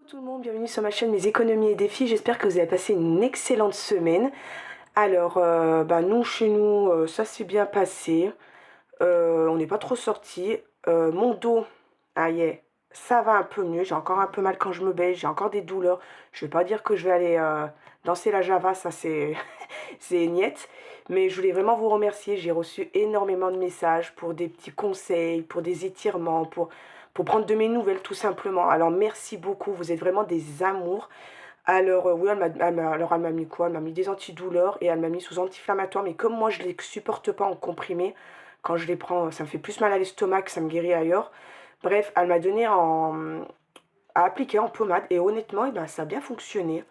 Tout le monde, bienvenue sur ma chaîne Mes économies et défis, j'espère que vous avez passé une excellente semaine. Alors, nous, chez nous, ça s'est bien passé, on n'est pas trop sortis. Mon dos, ça va un peu mieux, j'ai encore un peu mal quand je me baisse, j'ai encore des douleurs. Je vais pas dire que je vais aller danser la Java, ça c'est c'est niette. Mais je voulais vraiment vous remercier, j'ai reçu énormément de messages pour des petits conseils, pour des étirements, pour prendre de mes nouvelles tout simplement. Alors merci beaucoup, vous êtes vraiment des amours. Alors oui, elle m'a mis quoi? Elle m'a mis des antidouleurs et elle m'a mis sous anti-inflammatoire. Mais comme moi, je ne les supporte pas en comprimé, quand je les prends, ça me fait plus mal à l'estomac que ça me guérit ailleurs. Bref, elle m'a donné à appliquer en pommade et honnêtement, ça a bien fonctionné.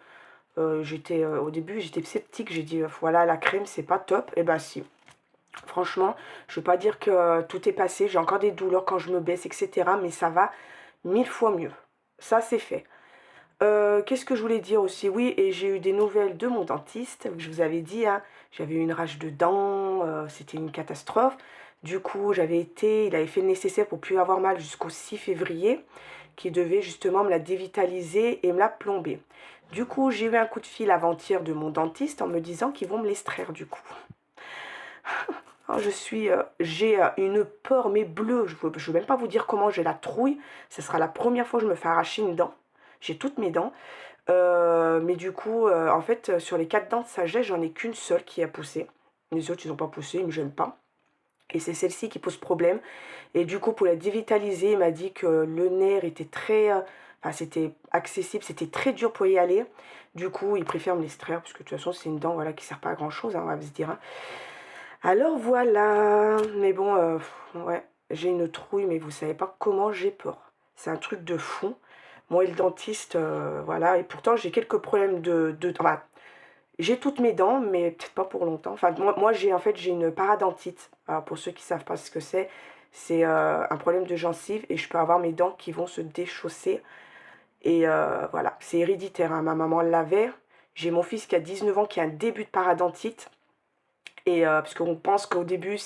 Au début, j'étais sceptique, j'ai dit, voilà, la crème, c'est pas top. Et ben si, franchement, je veux pas dire que tout est passé, j'ai encore des douleurs quand je me baisse, etc. Mais ça va 1000 fois mieux. Ça, c'est fait. Qu'est-ce que je voulais dire aussi? Oui, et j'ai eu des nouvelles de mon dentiste, je vous avais dit, hein, j'avais eu une rage de dents, c'était une catastrophe. Du coup, il avait fait le nécessaire pour plus avoir mal jusqu'au 6 février, qui devait justement me la dévitaliser et me la plomber. Du coup, j'ai eu un coup de fil avant-hier de mon dentiste en me disant qu'ils vont me l'extraire du coup. Alors, j'ai une peur mais bleue, je ne veux même pas vous dire comment j'ai la trouille. Ce sera la première fois que je me fais arracher une dent. J'ai toutes mes dents. Mais du coup, en fait, sur les 4 dents de sagesse, j'en ai qu'une seule qui a poussé. Les autres, ils n'ont pas poussé, ils ne me gênent pas. Et c'est celle-ci qui pose problème. Et du coup, pour la dévitaliser, il m'a dit que le nerf était c'était accessible, c'était très dur pour y aller. Du coup, il préfère me l'extraire, parce que de toute façon, c'est une dent voilà, qui ne sert pas à grand-chose, hein, on va se dire. Hein. Alors voilà, mais bon, ouais, j'ai une trouille, mais vous savez pas comment j'ai peur. C'est un truc de fou. Moi et le dentiste, voilà, et pourtant j'ai quelques problèmes enfin, j'ai toutes mes dents, mais peut-être pas pour longtemps. Enfin, moi j'ai en fait j'ai une paradontite. Alors, pour ceux qui savent pas ce que c'est un problème de gencive et je peux avoir mes dents qui vont se déchausser. Et voilà, c'est héréditaire, hein. Ma maman l'avait. J'ai mon fils qui a 19 ans qui a un début de paradontite. Et parce qu'on pense qu'au début,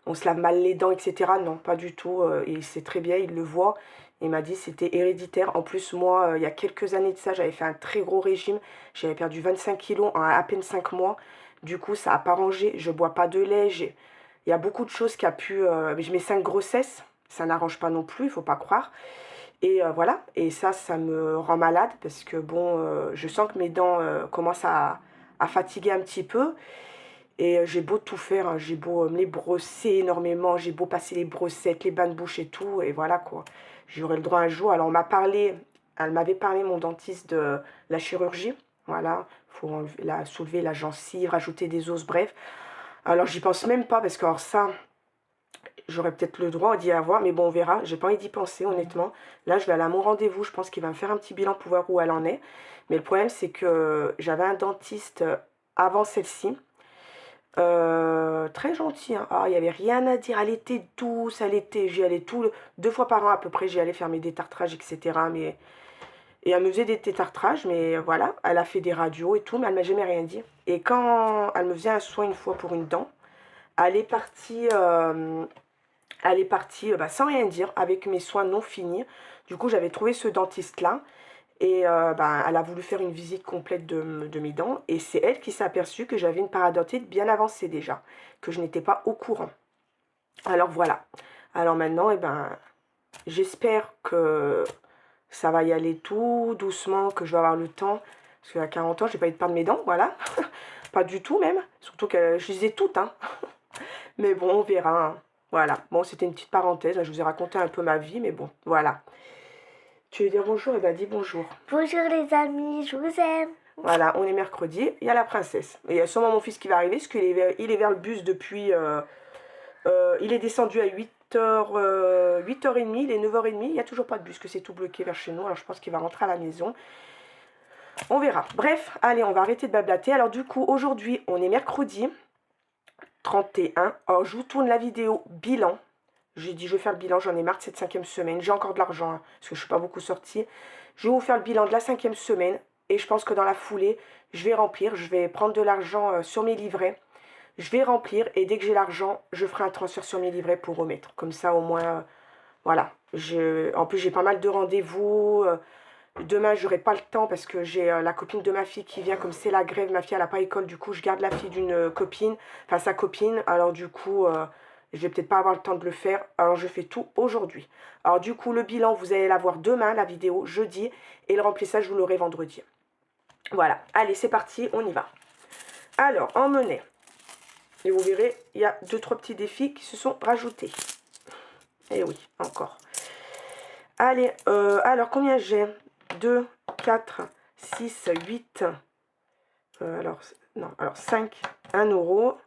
on se lave mal les dents, etc. Non, pas du tout. Il sait très bien, il le voit. Il m'a dit que c'était héréditaire. En plus, moi, il y a quelques années de ça, j'avais fait un très gros régime. J'avais perdu 25 kilos en à peine 5 mois. Du coup, ça n'a pas rangé. Je bois pas de lait. Il y a beaucoup de choses qui a pu... je mets 5 grossesses. Ça n'arrange pas non plus, il faut pas croire. Et voilà. Et ça me rend malade parce que, bon, je sens que mes dents commencent à fatiguer un petit peu. Et j'ai beau tout faire, hein, j'ai beau me les brosser énormément, j'ai beau passer les brossettes, les bains de bouche et tout, et voilà quoi. J'aurai le droit un jour. Alors elle m'avait parlé, mon dentiste, de la chirurgie. Voilà, il faut soulever la gencive, rajouter des os, bref. Alors j'y pense même pas, parce que alors ça, j'aurais peut-être le droit d'y avoir, mais bon, on verra. J'ai pas envie d'y penser, honnêtement. Là, je vais aller à mon rendez-vous, je pense qu'il va me faire un petit bilan pour voir où elle en est. Mais le problème, c'est que j'avais un dentiste avant celle-ci. Très gentil, hein. Ah, il n'y avait rien à dire, elle était douce, j'y allais 2 fois par an à peu près, j'y allais faire mes détartrages, etc. Et elle me faisait des détartrages, mais voilà, elle a fait des radios et tout, mais elle m'a jamais rien dit. Et quand elle me faisait un soin une fois pour une dent, elle est partie, sans rien dire, avec mes soins non finis. Du coup, j'avais trouvé ce dentiste-là. Et elle a voulu faire une visite complète de mes dents. Et c'est elle qui s'est aperçue que j'avais une parodontite bien avancée déjà. Que je n'étais pas au courant. Alors voilà. Alors maintenant, j'espère que ça va y aller tout doucement. Que je vais avoir le temps. Parce qu'à 40 ans, j'ai pas eu de perdre mes dents. Voilà. Pas du tout même. Surtout que je les ai toutes. Hein. Mais bon, on verra. Hein. Voilà. Bon, c'était une petite parenthèse. Là, je vous ai raconté un peu ma vie. Mais bon, voilà. Tu veux dire bonjour? Eh bien, dis bonjour. Bonjour les amis, je vous aime. Voilà, on est mercredi, il y a la princesse. Et il y a sûrement mon fils qui va arriver, parce qu'il il est vers le bus depuis... il est descendu à 8h30, il est 9h30, il n'y a toujours pas de bus, que c'est tout bloqué vers chez nous. Alors je pense qu'il va rentrer à la maison. On verra. Bref, allez, on va arrêter de blablater. Alors du coup, aujourd'hui, on est mercredi 31. Alors je vous tourne la vidéo bilan. J'ai dit, je vais faire le bilan, j'en ai marre de cette 5e semaine. J'ai encore de l'argent, hein, parce que je ne suis pas beaucoup sortie. Je vais vous faire le bilan de la 5e semaine. Et je pense que dans la foulée, je vais remplir. Je vais prendre de l'argent sur mes livrets. Je vais remplir et dès que j'ai l'argent, je ferai un transfert sur mes livrets pour remettre. Comme ça, au moins, voilà. En plus, j'ai pas mal de rendez-vous. Demain, j'aurai pas le temps parce que j'ai la copine de ma fille qui vient. Comme c'est la grève, ma fille, elle n'a pas école. Du coup, je garde la fille d'une copine, enfin sa copine. Alors du coup, je vais peut-être pas avoir le temps de le faire. Alors, je fais tout aujourd'hui. Alors du coup, le bilan, vous allez l'avoir demain, la vidéo, jeudi. Et le remplissage, vous l'aurez vendredi. Voilà. Allez, c'est parti, on y va. Alors, en monnaie. Et vous verrez, il y a 2-3 petits défis qui se sont rajoutés. Et oui, encore. Allez, alors combien j'ai 2, 4, 6, 8. Alors, non, alors 5, 1 euro.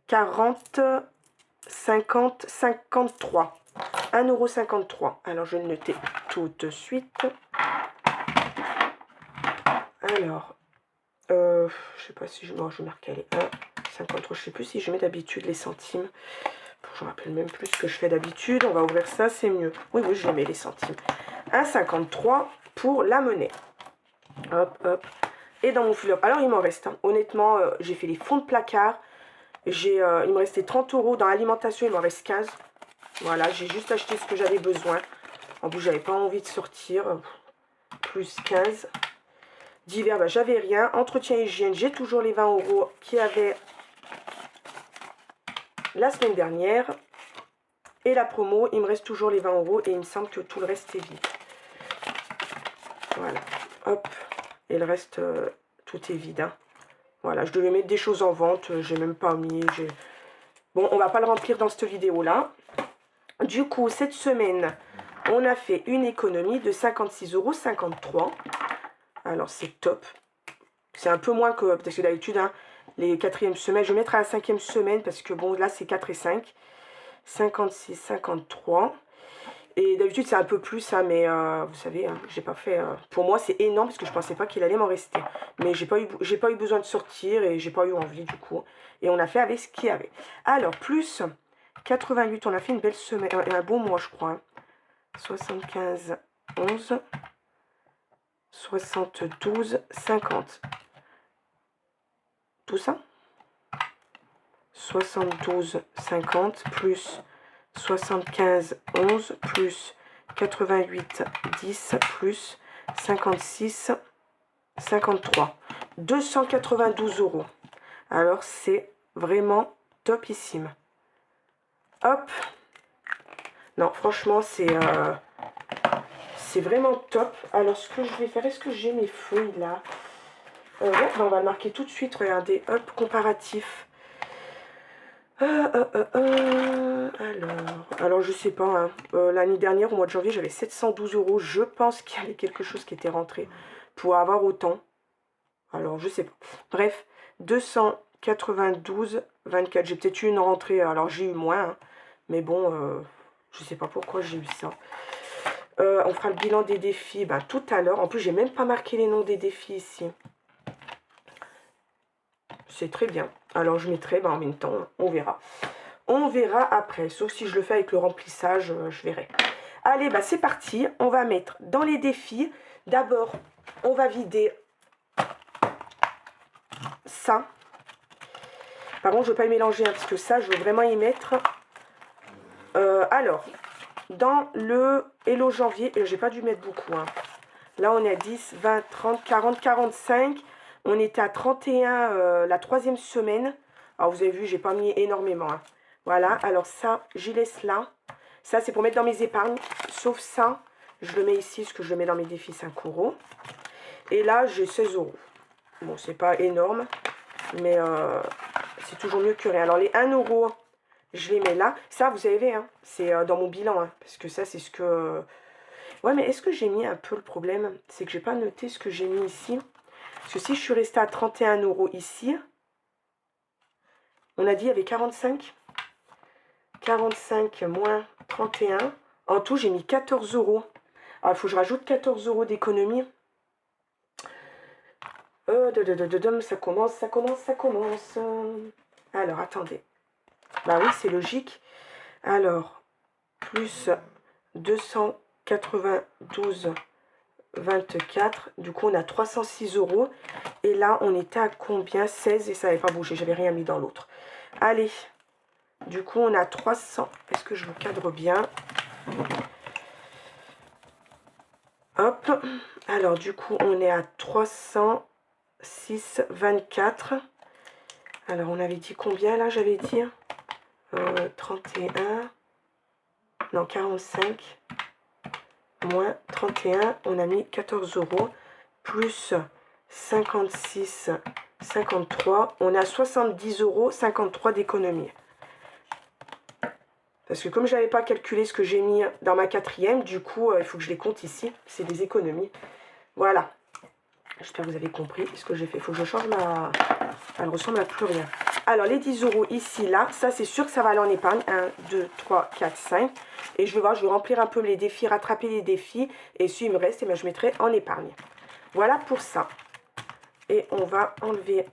40, 50, 53. 1,53 €. Alors, je vais le noter tout de suite. Alors, je sais pas si je vais marquer les 1, 53. Je sais plus si je mets d'habitude les centimes. Je me rappelle même plus ce que je fais d'habitude. On va ouvrir ça, c'est mieux. Oui, oui, je les mets les centimes. 1,53 pour la monnaie. Hop, hop. Et dans mon enveloppe. Alors, il m'en reste. Hein. Honnêtement, j'ai fait les fonds de placard. Il me restait 30 € dans l'alimentation. Il m'en reste 15. Voilà, j'ai juste acheté ce que j'avais besoin. En plus, j'avais pas envie de sortir. Plus 15. Divers, bah, j'avais rien. Entretien hygiène, j'ai toujours les 20 € qu'il y avait la semaine dernière. Et la promo, il me reste toujours les 20 € et il me semble que tout le reste est vide. Voilà, hop. Et le reste, tout est vide. Hein. Voilà, je devais mettre des choses en vente, j'ai même pas mis. Bon, on va pas le remplir dans cette vidéo-là. Du coup, cette semaine, on a fait une économie de 56,53 €. Alors, c'est top. C'est un peu moins que, parce que d'habitude, hein, les quatrièmes semaines, je vais mettre à la 5e semaine, parce que bon, là, c'est 4 et 5. 56, 53. Et d'habitude, c'est un peu plus, hein, mais vous savez, hein, j'ai pas fait... pour moi, c'est énorme, parce que je pensais pas qu'il allait m'en rester. Mais j'ai pas eu besoin de sortir, et j'ai pas eu envie, du coup. Et on a fait avec ce qu'il y avait. Alors, plus 88, on a fait une belle semaine, un bon mois, je crois. Hein. 75, 11, 72, 50. Tout ça 72, 50, plus 75, 11, plus 88, 10, plus 56, 53. 292 €. Alors, c'est vraiment topissime. Hop. Non, franchement, c'est vraiment top. Alors, ce que je vais faire, est-ce que j'ai mes feuilles là? Ouais, ben, on va le marquer tout de suite. Regardez, hop, comparatif. Alors, je sais pas. Hein. L'année dernière, au mois de janvier, j'avais 712 €. Je pense qu'il y avait quelque chose qui était rentré pour avoir autant. Alors, je sais pas. Bref, 292, 24. J'ai peut-être eu une rentrée. Alors, j'ai eu moins. Hein. Mais bon, je sais pas pourquoi j'ai eu ça. On fera le bilan des défis ben, tout à l'heure. En plus, j'ai même pas marqué les noms des défis ici. C'est très bien. Alors, je mettrai ben, en même temps. On verra. On verra après. Sauf si je le fais avec le remplissage, je verrai. Allez, bah c'est parti. On va mettre dans les défis. D'abord, on va vider ça. Par contre, je ne veux pas y mélanger, hein, parce que ça, je veux vraiment y mettre. Alors, dans le Hello janvier, j'ai pas dû mettre beaucoup. Hein. Là, on est à 10, 20, 30, 40, 45. On était à 31 la 3e semaine. Alors, vous avez vu, j'ai pas mis énormément. Hein. Voilà, alors ça, j'y laisse là. Ça, c'est pour mettre dans mes épargnes. Sauf ça, je le mets ici, parce que je le mets dans mes défis 5 €. Et là, j'ai 16 €. Bon, c'est pas énorme, mais c'est toujours mieux que rien. Alors, les 1 €, je les mets là. Ça, vous savez, hein, c'est dans mon bilan, hein, parce que ça, c'est ce que... Ouais, mais est-ce que j'ai mis un peu le problème? C'est que j'ai pas noté ce que j'ai mis ici. Parce que si je suis restée à 31 € ici, on a dit il y avait 45. 45 moins 31. En tout, j'ai mis 14 €. Alors, il faut que je rajoute 14 € d'économie. Ça commence, ça commence, ça commence. Alors, attendez. Bah oui, c'est logique. Alors, plus 292, 24. Du coup, on a 306 €. Et là, on était à combien? 16 et ça n'avait pas bougé. J'avais rien mis dans l'autre. Allez. Du coup, on a 300. Est-ce que je vous cadre bien? Hop. Alors, du coup, on est à 306,24. Alors, on avait dit combien là? J'avais dit 31. Non, 45. Moins 31. On a mis 14 €. Plus 56, 53. On a 70,53 € d'économie. Parce que comme je n'avais pas calculé ce que j'ai mis dans ma quatrième, du coup, il faut que je les compte ici. C'est des économies. Voilà. J'espère que vous avez compris ce que j'ai fait. Il faut que je change ma... Elle ressemble à plus rien. Alors, les 10 € ici, là, ça, c'est sûr que ça va aller en épargne. 1, 2, 3, 4, 5. Et je vais voir, je vais remplir un peu les défis, rattraper les défis. Et s'il me reste, eh bien, je mettrai en épargne. Voilà pour ça. Et on va enlever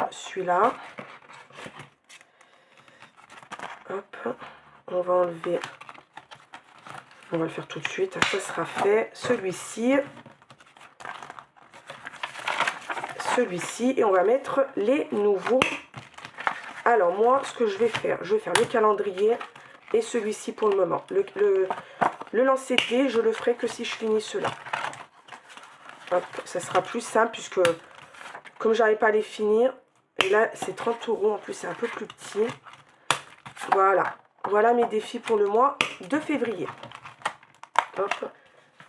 celui-là. Hop, on va enlever, on va le faire tout de suite, ça sera fait. Celui-ci, et on va mettre les nouveaux. Alors moi, ce que je vais faire le calendrier et celui-ci pour le moment. Le lancer de dés, je le ferai que si je finis cela. Hop, ça sera plus simple puisque comme j'arrive pas à les finir, et là c'est 30 € en plus, c'est un peu plus petit. Voilà, voilà mes défis pour le mois de février. Hop,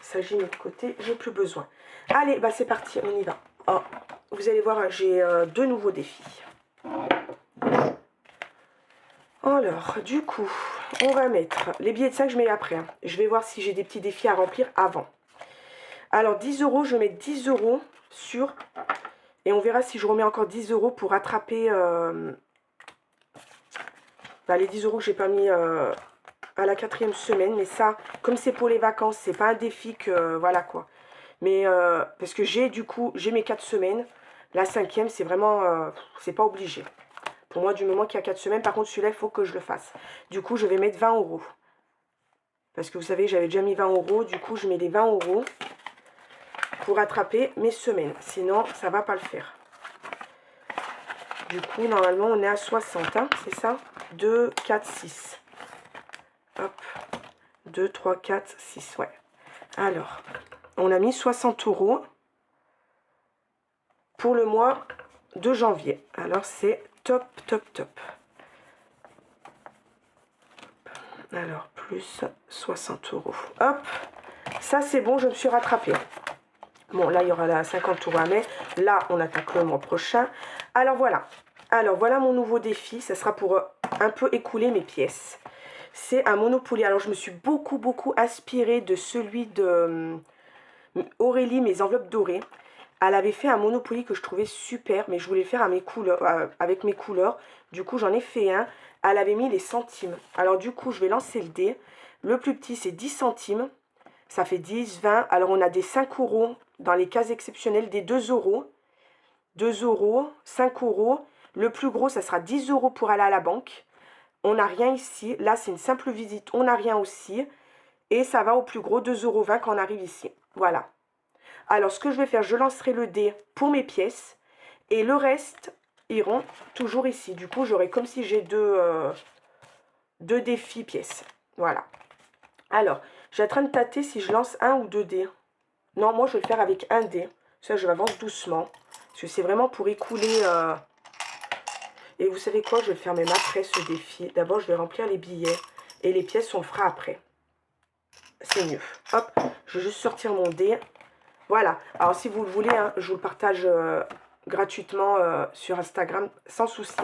ça j'ai mis de côté, j'ai plus besoin. Allez, bah c'est parti, on y va. Oh, vous allez voir, j'ai deux nouveaux défis. Alors, du coup, on va mettre les billets de 5, je mets après. Hein. Je vais voir si j'ai des petits défis à remplir avant. Alors, 10 €, je mets 10 € sur... Et on verra si je remets encore 10 € pour rattraper... les 10 € que j'ai pas mis à la quatrième semaine. Mais ça, comme c'est pour les vacances, c'est pas un défi que... voilà quoi. Mais parce que j'ai du coup, j'ai mes 4 semaines. La cinquième, c'est vraiment... c'est pas obligé. Pour moi, du moment qu'il y a 4 semaines. Par contre, celui-là, il faut que je le fasse. Du coup, je vais mettre 20 €. Parce que vous savez, j'avais déjà mis 20 €. Du coup, je mets les 20 € pour rattraper mes semaines. Sinon, ça va pas le faire. Du coup, normalement, on est à 60, hein, c'est ça? 2, 4, 6. Hop. 2, 3, 4, 6, ouais. Alors, on a mis 60 € pour le mois de janvier. Alors, c'est top, top, top. Alors, plus 60 €. Hop. Ça, c'est bon, je me suis rattrapée. Bon, là, il y aura la 50 € à mai. Là, on attaque le mois prochain. Alors, voilà. Alors, voilà mon nouveau défi. Ça sera pour un peu écouler mes pièces. C'est un Monopoly. Alors, je me suis beaucoup inspirée de celui de Aurélie, mes enveloppes dorées. Elle avait fait un Monopoly que je trouvais super, mais je voulais le faire à mes couleurs, avec mes couleurs. Du coup, j'en ai fait un. Elle avait mis les centimes. Alors, du coup, je vais lancer le dé. Le plus petit, c'est 10 centimes. Ça fait 10, 20. Alors, on a des 5 € dans les cases exceptionnelles, des 2 €. 2 €, 5 €. Le plus gros, ça sera 10 € pour aller à la banque. On n'a rien ici. Là, c'est une simple visite. On n'a rien aussi. Et ça va au plus gros, 2,20 € quand on arrive ici. Voilà. Alors, ce que je vais faire, je lancerai le dé pour mes pièces. Et le reste iront toujours ici. Du coup, j'aurai comme si j'ai deux défis pièces. Voilà. Alors, je suis en train de tâter si je lance un ou deux dés. Non, moi, je vais le faire avec un dé. Ça, je m'avance doucement. Parce que c'est vraiment pour écouler... Et vous savez quoi? Je vais le faire même après ce défi. D'abord, je vais remplir les billets. Et les pièces, on le fera après. C'est mieux. Hop, je vais juste sortir mon dé. Voilà. Alors, si vous le voulez, hein, je vous le partage gratuitement sur Instagram, sans souci.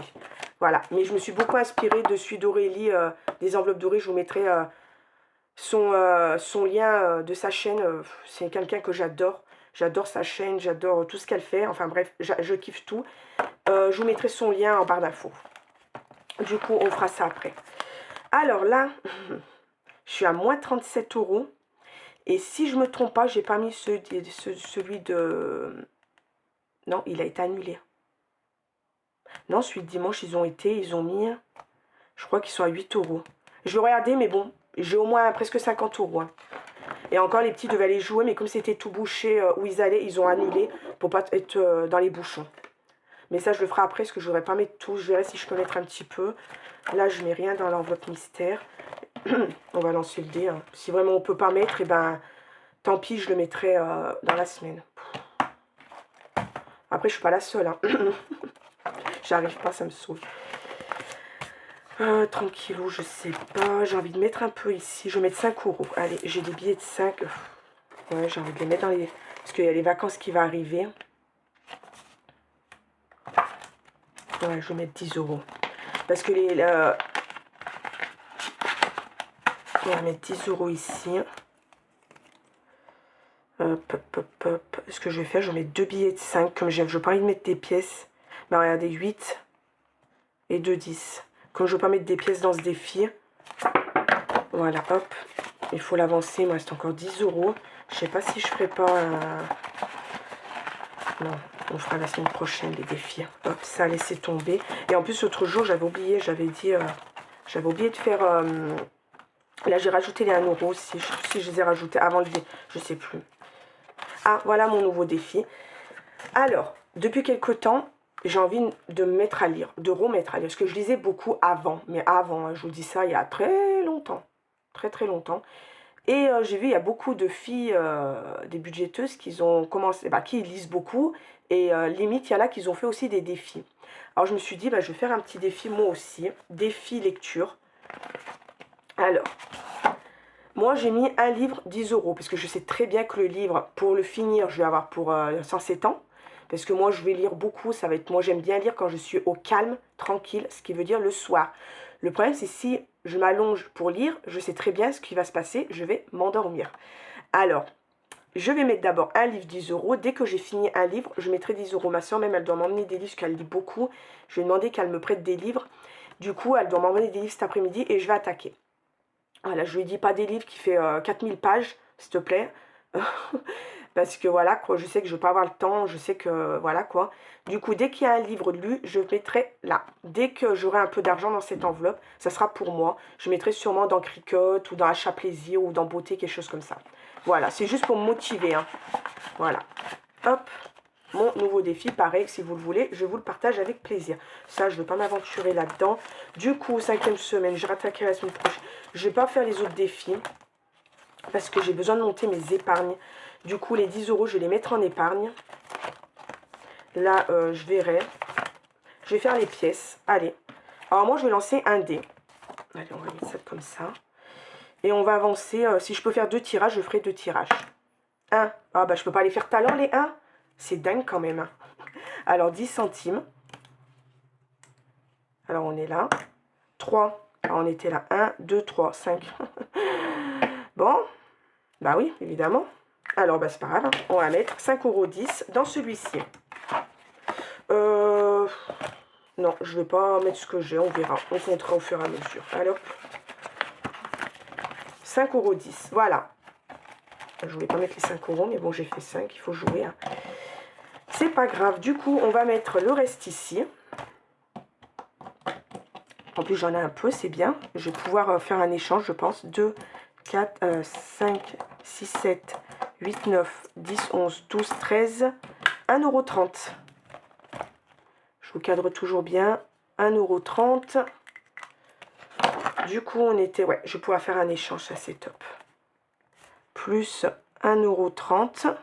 Voilà. Mais je me suis beaucoup inspirée de celui d'Aurélie, des enveloppes dorées. Je vous mettrai son lien de sa chaîne. C'est quelqu'un que j'adore. J'adore sa chaîne, j'adore tout ce qu'elle fait. Enfin bref, je kiffe tout. Je vous mettrai son lien en barre d'infos. Du coup, on fera ça après. Alors là, je suis à moins 37 €. Et si je ne me trompe pas, j'ai pas mis celui de... Non, il a été annulé. Non, celui de dimanche, ils ont mis... Je crois qu'ils sont à 8 €. Je vais regarder, mais bon, j'ai au moins presque 50 €. Hein. Et encore, les petits devaient aller jouer, mais comme c'était tout bouché où ils allaient, ils ont annulé pour pas être dans les bouchons. Mais ça, je le ferai après, parce que je ne voudrais pas mettre tout. Je verrai si je peux mettre un petit peu. Là, je mets rien dans l'enveloppe mystère. On va lancer le dé. Hein. Si vraiment on peut pas mettre, et ben, tant pis, je le mettrai dans la semaine. Après, je suis pas la seule. Hein. J'arrive pas, ça me saoule. Tranquillou, je sais pas. J'ai envie de mettre un peu ici. Je vais mettre 5 €. Allez, j'ai des billets de 5. Ouais, j'ai envie de les mettre dans les... Parce qu'il y a les vacances qui vont arriver. Ouais, je vais mettre 10 €. Parce que les... On va mettre 10 € ici. Hop, hop, hop, hop. Ce que je vais faire, je vais mettre 2 billets de 5. Comme je n'ai pas envie de mettre des pièces. Bah, regardez, 8 et 2, 10. Comme je ne veux pas mettre des pièces dans ce défi. Voilà, hop. Il faut l'avancer. Il me reste encore 10 €. Je sais pas si je ferai pas... Non, on fera la semaine prochaine les défis. Hop, ça a laissé tomber. Et en plus, l'autre jour, j'avais oublié, j'avais dit... j'avais oublié de faire... Là, j'ai rajouté les 1 € aussi. Si je les ai rajoutés avant le défi, je sais plus. Ah, voilà mon nouveau défi. Alors, depuis quelque temps, j'ai envie de me mettre à lire, de remettre à lire. Parce que je lisais beaucoup avant. Mais avant, hein, je vous dis ça, il y a très longtemps. Très, très longtemps. Et j'ai vu, il y a beaucoup de filles, des budgéteuses, qui ont commencé, qui lisent beaucoup. Et limite, il y en a qui ont fait aussi des défis. Alors, je me suis dit, je vais faire un petit défi moi aussi. Défi lecture. Alors, moi, j'ai mis un livre 10 €. Parce que je sais très bien que le livre, pour le finir, je vais avoir pour 107 ans. Parce que moi, je vais lire beaucoup. Ça va être, moi, j'aime bien lire quand je suis au calme, tranquille. Ce qui veut dire le soir. Le problème, c'est si je m'allonge pour lire, je sais très bien ce qui va se passer. Je vais m'endormir. Alors, je vais mettre d'abord un livre 10 €. Dès que j'ai fini un livre, je mettrai 10 €. Ma soeur, même, elle doit m'emmener des livres parce qu'elle lit beaucoup. Je vais demander qu'elle me prête des livres. Du coup, elle doit m'emmener des livres cet après-midi et je vais attaquer. Voilà, je lui dis pas des livres qui fait 4000 pages, s'il te plaît. Parce que voilà, quoi, je sais que je ne vais pas avoir le temps, je sais que voilà, quoi. Du coup, dès qu'il y a un livre lu, je mettrai là. Dès que j'aurai un peu d'argent dans cette enveloppe, ça sera pour moi. Je mettrai sûrement dans Cricut ou dans Achat Plaisir ou dans Beauté, quelque chose comme ça. Voilà, c'est juste pour me motiver. Hein. Voilà. Hop. Mon nouveau défi, pareil, si vous le voulez, je vous le partage avec plaisir. Ça, je ne vais pas m'aventurer là-dedans. Du coup, 5e semaine, je rattaquerai la semaine prochaine. Je ne vais pas faire les autres défis parce que j'ai besoin de monter mes épargnes. Du coup, les 10 €, je vais les mettre en épargne. Là, je verrai. Je vais faire les pièces. Allez. Alors, moi, je vais lancer un dé. Allez, on va mettre ça comme ça. Et on va avancer. Si je peux faire 2 tirages, je ferai 2 tirages. 1. Ah, je peux pas les faire tout à l'heure, les 1. C'est dingue quand même. Alors, 10 centimes. Alors, on est là. 3. Alors, on était là. 1, 2, 3, 5. Bon. Bah oui, évidemment. Alors, c'est pas grave. Hein. On va mettre 5,10 € dans celui-ci. Non, je vais pas mettre ce que j'ai. On verra. On comptera au fur et à mesure. Alors, 5,10 €. Voilà. Je voulais pas mettre les 5 €, mais bon, j'ai fait 5. Il faut jouer. Hein. C'est pas grave. Du coup, on va mettre le reste ici. En plus, j'en ai un peu, c'est bien. Je vais pouvoir faire un échange, je pense. 2, 4, 5, 6, 7, 8, 9, 10, 11, 12, 13. 1,30 €. Je vous cadre toujours bien. 1,30 €. Du coup, on était... Ouais, je vais pouvoir faire un échange, ça c'est top. Plus 1,30 €.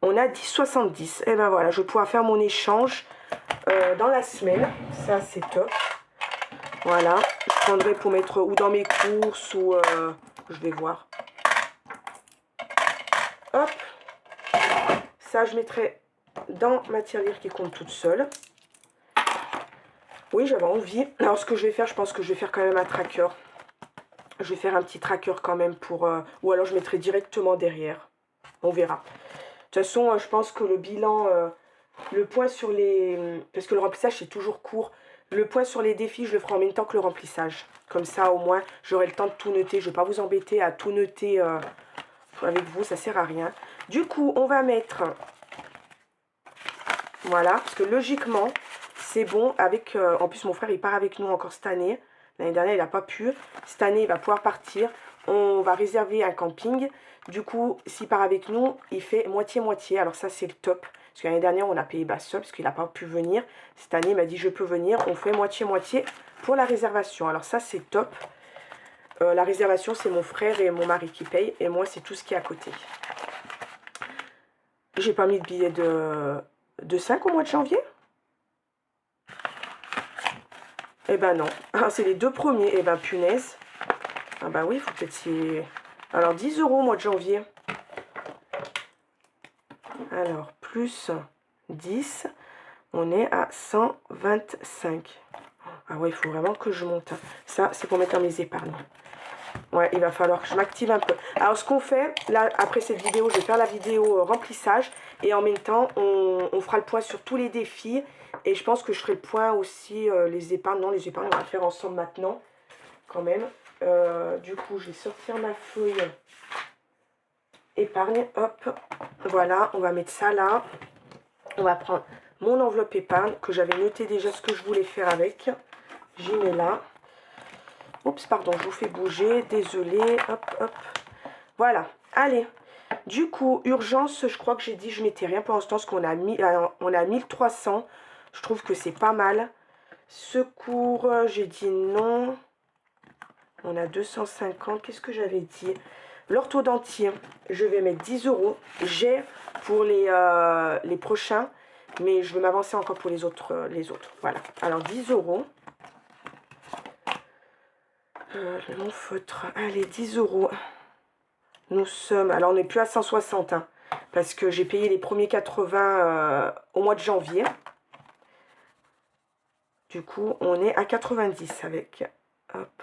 On a 10,70 €. Et ben voilà, je vais pouvoir faire mon échange dans la semaine. Ça, c'est top. Voilà. Je prendrai pour mettre ou dans mes courses ou... je vais voir. Hop. Ça, je mettrai dans ma tirelire qui compte toute seule. Oui, j'avais envie. Alors, ce que je vais faire, je pense que je vais faire quand même un tracker. Je vais faire un petit tracker quand même pour... ou alors, je mettrai directement derrière. On verra. De toute façon, je pense que le bilan, le point sur les... Parce que le remplissage, c'est toujours court. Le point sur les défis, je le ferai en même temps que le remplissage. Comme ça, au moins, j'aurai le temps de tout noter. Je ne vais pas vous embêter à tout noter avec vous. Ça ne sert à rien. Du coup, on va mettre... Voilà. Parce que logiquement, c'est bon. Avec, en plus, mon frère, il part avec nous encore cette année. L'année dernière, il n'a pas pu. Cette année, il va pouvoir partir. On va réserver un camping. Du coup, s'il part avec nous, il fait moitié-moitié. Alors ça, c'est le top. Parce que l'année dernière, on a payé seul parce qu'il n'a pas pu venir. Cette année, il m'a dit, je peux venir. On fait moitié-moitié pour la réservation. Alors ça, c'est top. La réservation, c'est mon frère et mon mari qui payent. Et moi, c'est tout ce qui est à côté. J'ai pas mis de billet de 5 au mois de janvier. Eh ben non. Ah, c'est les 2 premiers. Eh ben punaise. Ah ben oui, il faut peut-être y... Alors 10 € au mois de janvier. Alors plus 10. On est à 125. Ah ouais, il faut vraiment que je monte. Ça, c'est pour mettre dans mes épargnes. Ouais, il va falloir que je m'active un peu. Alors, ce qu'on fait, là, après cette vidéo, je vais faire la vidéo remplissage. Et en même temps, on fera le point sur tous les défis. Et je pense que je ferai le point aussi, les épargnes. Non, les épargnes, on va le faire ensemble maintenant, quand même. Du coup, je vais sortir ma feuille épargne. Hop, voilà, on va mettre ça là. On va prendre mon enveloppe épargne, que j'avais noté déjà ce que je voulais faire avec. J'y mets là. Oups, pardon, je vous fais bouger. Désolée. Hop, hop. Voilà. Allez. Du coup, urgence, je crois que j'ai dit je mettais rien pour l'instant, parce qu'on a mis, on a 1300. Je trouve que c'est pas mal. Secours, j'ai dit non. On a 250. Qu'est-ce que j'avais dit? L'orthodontie, je vais mettre 10 €. J'ai pour les prochains, mais je vais m'avancer encore pour les autres. Voilà. Alors, 10 €. Mon feutre. Allez, 10 €. Nous sommes... Alors, on n'est plus à 160, hein, parce que j'ai payé les premiers 80 au mois de janvier. Du coup, on est à 90 avec... Hop.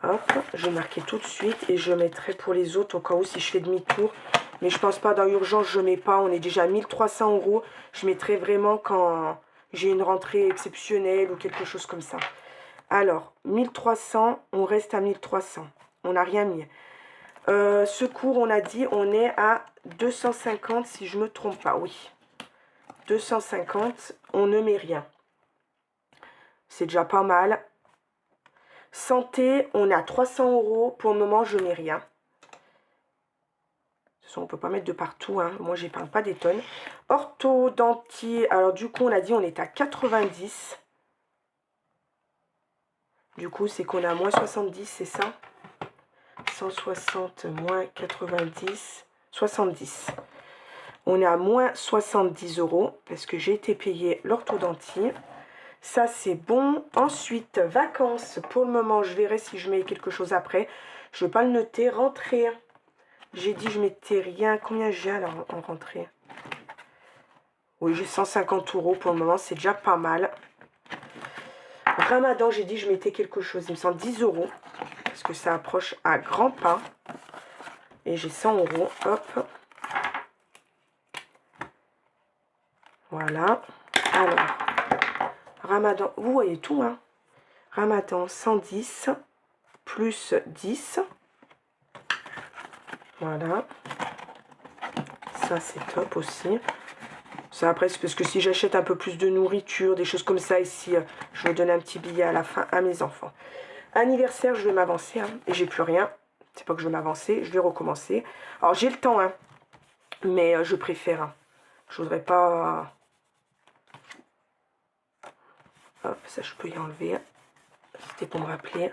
Hop. Je vais marquer tout de suite et je mettrai pour les autres au cas où si je fais demi-tour. Mais je pense pas, dans l'urgence, je mets pas. On est déjà à 1300 €. Je mettrai vraiment quand j'ai une rentrée exceptionnelle ou quelque chose comme ça. Alors, 1300, on reste à 1300. On n'a rien mis. Secours, on a dit, on est à 250 si je ne me trompe pas. Oui, 250, on ne met rien. C'est déjà pas mal. Santé, on est à 300 €. Pour le moment, je mets rien. De toute façon, on ne peut pas mettre de partout, hein. Moi, j'épargne pas des tonnes. Orthodontie, alors du coup, on a dit on est à 90. Du coup, c'est qu'on est à moins 70, c'est ça? 160 moins 90, 70. On est à moins 70 € parce que j'ai été payé l'orthodontie. Ça, c'est bon. Ensuite, vacances. Pour le moment, je verrai si je mets quelque chose après. Je ne vais pas le noter. Rentrée. J'ai dit je mettais rien. Combien j'ai alors en rentrée? Oui, j'ai 150 € pour le moment. C'est déjà pas mal. Ramadan, j'ai dit je mettais quelque chose. Il me semble 10 €. Parce que ça approche à grands pas. Et j'ai 100 €. Hop. Voilà. Alors, Ramadan, vous voyez tout, hein. Ramadan, 110 plus 10. Voilà. Ça, c'est top aussi. Ça, après, c'est parce que si j'achète un peu plus de nourriture, des choses comme ça ici, je vais donner un petit billet à la fin à mes enfants. Anniversaire, je vais m'avancer, hein, et j'ai plus rien. C'est pas que je vais m'avancer, je vais recommencer. Alors, j'ai le temps, hein, mais je préfère. Hein. Je voudrais pas... Hop, ça, je peux y enlever. C'était pour me rappeler.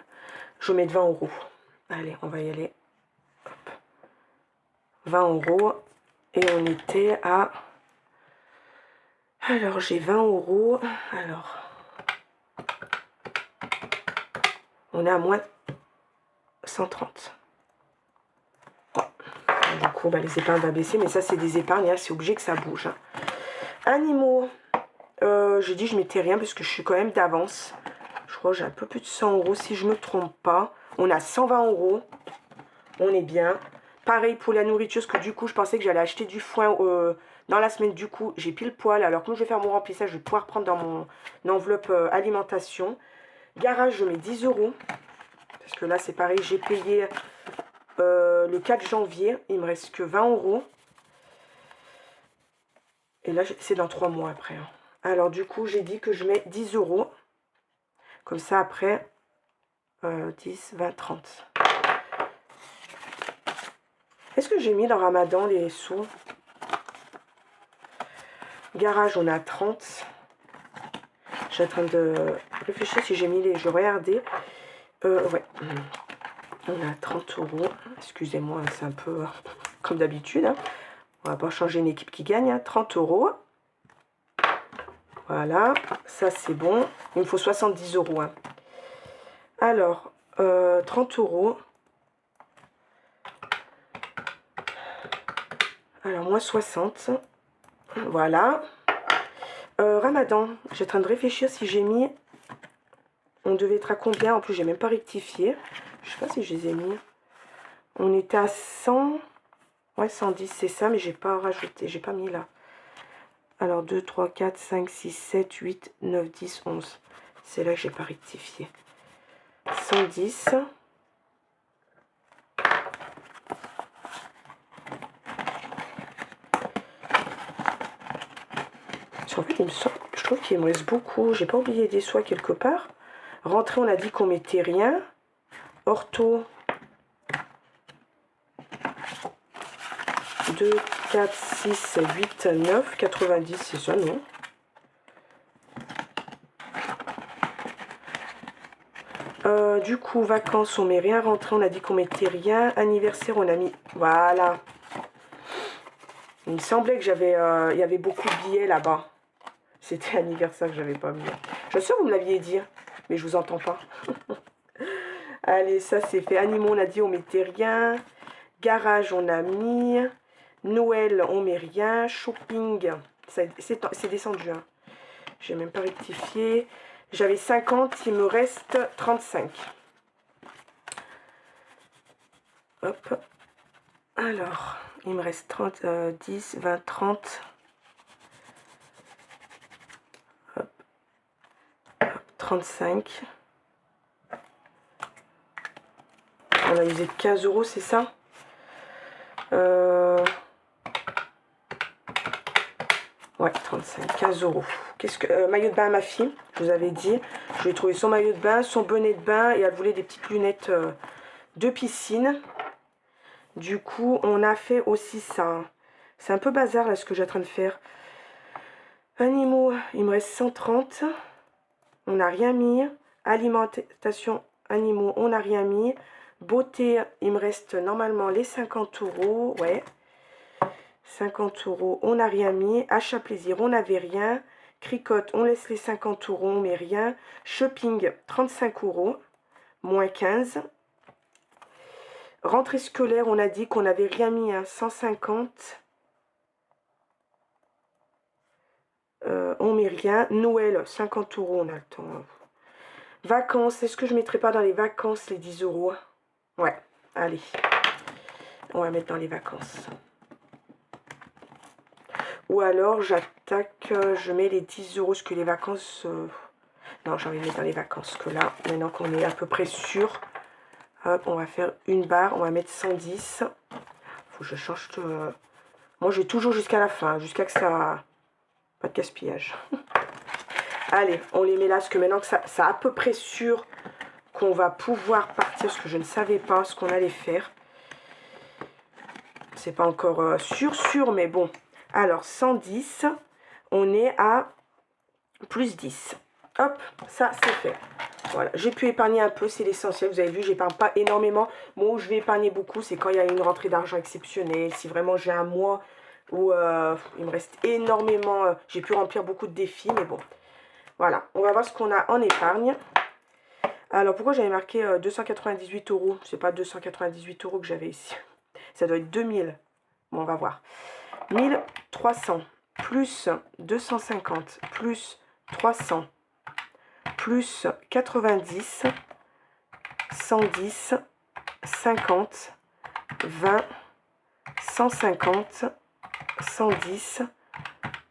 Je vais mettre 20 €. Allez, on va y aller. Hop. 20 €. Et on était à... Alors, j'ai 20 €. Alors... On est à moins 130. Ouais. Du coup, bah, les épargnes vont baisser. Mais ça, c'est des épargnes. Hein, c'est obligé que ça bouge. Hein. Animaux. J'ai dit je mettais rien parce que je suis quand même d'avance. Je crois que j'ai un peu plus de 100 € si je ne me trompe pas. On a 120 €. On est bien. Pareil pour la nourriture, parce que du coup, je pensais que j'allais acheter du foin dans la semaine. Du coup, j'ai pile poil. Alors, comme je vais faire mon remplissage, je vais pouvoir prendre dans mon enveloppe alimentation. Garage, je mets 10 €. Parce que là, c'est pareil, j'ai payé le 4 janvier. Il me reste que 20 €. Et là, c'est dans 3 mois après. Hein. Alors, du coup, j'ai dit que je mets 10 euros. Comme ça, après, 10, 20, 30. Est-ce que j'ai mis dans Ramadan les sous? Garage, on a 30. Je suis en train de réfléchir si j'ai mis les... Je regardais. Ouais. On a 30 euros. Excusez-moi, c'est un peu comme d'habitude. Hein. On va pas changer une équipe qui gagne. Hein. 30 euros. Voilà. Ça, c'est bon. Il me faut 70 euros. Hein. Alors, 30 euros. Alors, moins 60. Voilà. Ramadan. J'ai en train de réfléchir si j'ai mis... On devait être à combien? En plus, j'ai même pas rectifié. Je sais pas si je les ai mis. On était à 100. Ouais, 110, c'est ça, mais j'ai pas rajouté. J'ai pas mis là. Alors, 2, 3, 4, 5, 6, 7, 8, 9, 10, 11. C'est là que j'ai pas rectifié. 110. En fait, je trouve qu'il me reste beaucoup. J'ai pas oublié des soins quelque part. Rentrée, on a dit qu'on mettait rien. Ortho. 2, 4, 6, 8, 9, 90, c'est ça, non? Du coup, vacances, on met rien. Rentrée, on a dit qu'on mettait rien. Anniversaire, on a mis... Voilà. Il me semblait que j'avais... il y avait beaucoup de billets là-bas. C'était anniversaire que j'avais pas mis. Je suis sûre que vous me l'aviez dit, mais je vous entends pas. Allez, ça c'est fait. Animaux, on a dit on mettait rien. Garage, on a mis. Noël, on met rien. Shopping, c'est descendu. Hein. J'ai même pas rectifié. J'avais 50, il me reste 35. Hop. Alors, il me reste 30, 10, 20, 30. Hop. Hop, 35. On a usé 15 euros, c'est ça? Ouais, 35, 15 euros. Qu'est-ce que maillot de bain à ma fille, je vous avais dit. Je lui ai trouvé son maillot de bain, son bonnet de bain et elle voulait des petites lunettes de piscine. Du coup, on a fait aussi ça. C'est un peu bazar là ce que j'ai en train de faire. Animaux, il me reste 130. On n'a rien mis. Alimentation animaux, on n'a rien mis. Beauté, il me reste normalement les 50 euros. Ouais. 50 euros, on n'a rien mis. Achat plaisir, on n'avait rien. Cricotte, on laisse les 50 euros, on met rien. Shopping, 35 euros, moins 15. Rentrée scolaire, on a dit qu'on n'avait rien mis, hein, 150. On met rien. Noël, 50 euros, on a le temps. Vacances, est-ce que je ne mettrai pas dans les vacances les 10 euros? Ouais, allez. On va mettre dans les vacances. Ou alors, j'attaque, je mets les 10 euros, parce que les vacances... Non, j'ai envie de mettre dans les vacances, que là, maintenant qu'on est à peu près sûr, hop, on va faire une barre, on va mettre 110. Faut que je change de... Moi, je vais toujours jusqu'à la fin, jusqu'à que ça... Pas de gaspillage. Allez, on les met là, parce que maintenant que ça à peu près sûr qu'on va pouvoir partir, ce que je ne savais pas ce qu'on allait faire. C'est pas encore sûr, mais bon... Alors, 110, on est à plus 10. Hop, ça, c'est fait. Voilà, j'ai pu épargner un peu, c'est l'essentiel. Vous avez vu, j'épargne pas énormément. Moi, où je vais épargner beaucoup, c'est quand il y a une rentrée d'argent exceptionnelle. Si vraiment j'ai un mois où il me reste énormément... j'ai pu remplir beaucoup de défis, mais bon. Voilà, on va voir ce qu'on a en épargne. Alors, pourquoi j'avais marqué 298 euros? C'est pas 298 euros que j'avais ici. Ça doit être 2000. Bon, on va voir. 1300 plus 250 plus 300 plus 90 110 50 20 150 110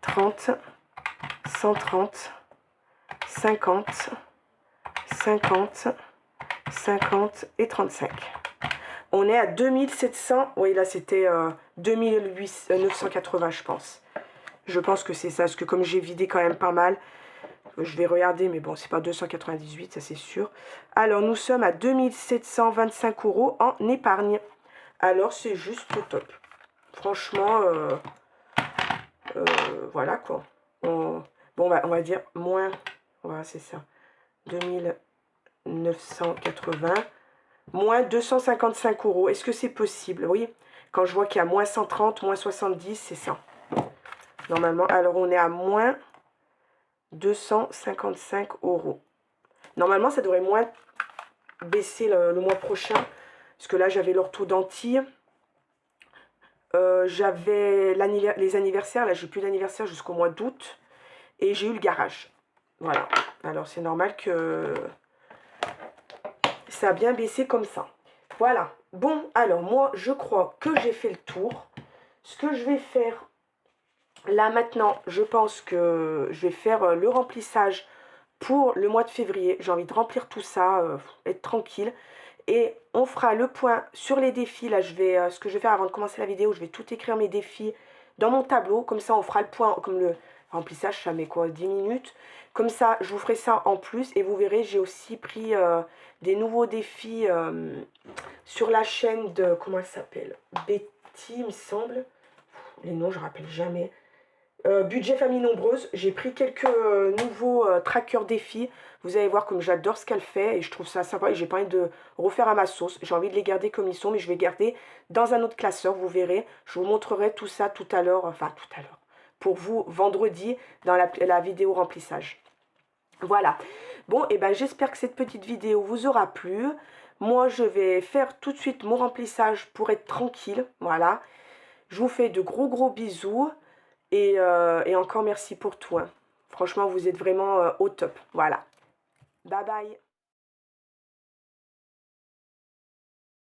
30 130 50 50 50 et 35. On est à 2700. Oui, là, c'était 2980, je pense. Je pense que c'est ça, parce que comme j'ai vidé quand même pas mal, je vais regarder, mais bon, c'est pas 298, ça c'est sûr. Alors, nous sommes à 2725 € en épargne. Alors, c'est juste top. Franchement, voilà quoi. Bon, on va dire moins, voilà, c'est ça. 2980, moins 255 €. Est-ce que c'est possible? Oui, quand je vois qu'il y a moins 130, moins 70, c'est ça. Normalement, alors on est à moins 255 €. Normalement, ça devrait moins baisser le mois prochain. Parce que là, j'avais l'orthodontie. J'avais les anniversaires. Là, j'ai plus d'anniversaire jusqu'au mois d'août. Et j'ai eu le garage. Voilà. Alors, c'est normal que ça a bien baissé comme ça. Voilà. Bon, alors, moi, je crois que j'ai fait le tour. Ce que je vais faire, là, maintenant, je pense que je vais faire le remplissage pour le mois de février. J'ai envie de remplir tout ça, être tranquille. Et on fera le point sur les défis. Là, ce que je vais faire avant de commencer la vidéo, je vais tout écrire mes défis dans mon tableau. Comme ça, on fera le point, comme le remplissage, ça met quoi, 10 minutes. Comme ça, je vous ferai ça en plus. Et vous verrez, j'ai aussi pris des nouveaux défis sur la chaîne de, comment elle s'appelle, Betty, il me semble. Les noms, je ne rappelle jamais. Budget famille nombreuse, j'ai pris quelques nouveaux trackers défis. Vous allez voir comme j'adore ce qu'elle fait et je trouve ça sympa et j'ai pas envie de refaire à ma sauce. J'ai envie de les garder comme ils sont, mais je vais garder dans un autre classeur, vous verrez. Je vous montrerai tout ça tout à l'heure, enfin tout à l'heure, pour vous vendredi dans la vidéo remplissage. Voilà. Bon, et ben j'espère que cette petite vidéo vous aura plu. Moi, je vais faire tout de suite mon remplissage pour être tranquille. Voilà. Je vous fais de gros bisous. Et encore merci pour tout. Hein. Franchement, vous êtes vraiment au top. Voilà. Bye bye.